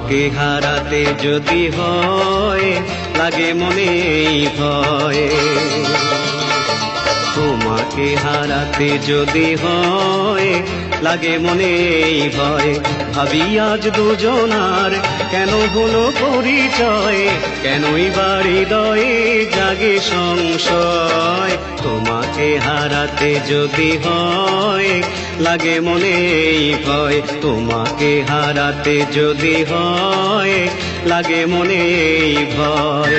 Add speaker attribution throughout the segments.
Speaker 1: তোমাকে হারাতে যদি হয় লাগে মনে ভয়, তোমাকে হারাতে যদি হয় লাগে মনে ভয়। ভাবি আজ দুজনার কেন হলো পরিচয়, কেনই বাড়ি দয়ে জাগে সংশয়। তোমাকে হারাতে যদি হয় লাগে মনে ভয়, তোমাকে হারাতে যদি হয় লাগে মনে ভয়।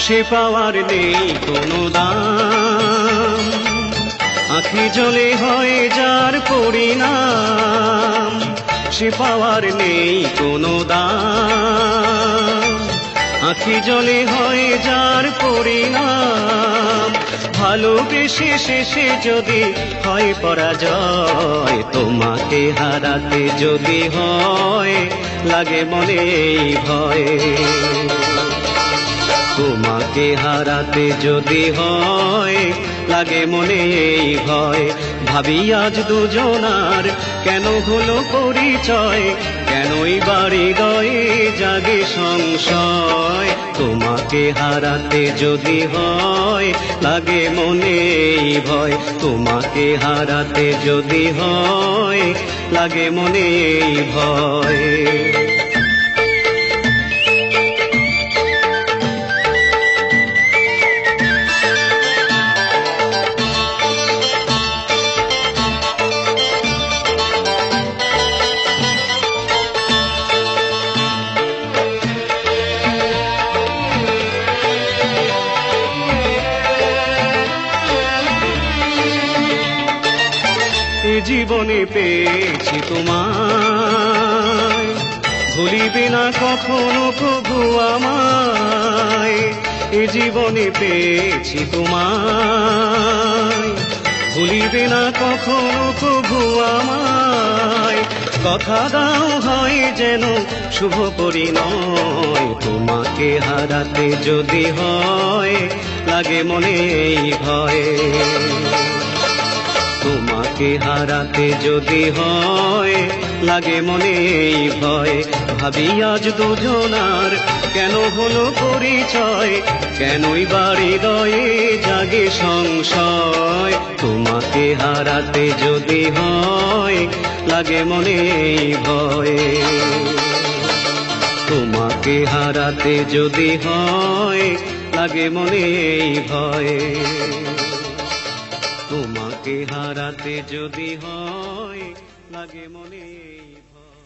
Speaker 1: সে পাওয়ার নেই কোনো দাম, আঁখি জলে হয় যার পরিণাম। সে পাওয়ার নেই কোনো দাম, আঁখি জলে হয় যার পরিণাম। ভালোবেসে শেষে যদি হয় পরাজয়, তোমাকে হারাতে যদি হয় লাগে মনে ভয়। তোমাকে হারাতে যদি হয় লাগে মনে ভয়। ভাবি আজ দুজনার কেন হলো পরিচয়, কেনই বাড়ি দয়ে জাগে সংশয়। তোমাকে হারাতে যদি হয় লাগে মনে ভয়, তোমাকে হারাতে যদি হয় লাগে মনে ভয়। জীবনে পেয়েছি তোমায়, ভুলিবে না কখনো প্রভু আমায়। এ জীবনে পেয়েছি তোমায়, ভুলিবে না কখনো প্রভু আমায়। কথা দাও হয় যেন শুভ পরিণয়, তোমাকে হারাতে যদি হয় লাগে মনে ভয়। তোমাকে হারাতে যদি হয় লাগে মনে ভয়। ভাবি আজ দুজনার কেন হলো পরিচয়, কেনই বাড়ি দয়ে জাগে সংশয়। তোমাকে হারাতে যদি হয় লাগে মনে ভয়, তোমাকে হারাতে যদি হয় লাগে মনে ভয়। তোমাকে হারাতে যদি হয় লাগে মনে ভয়।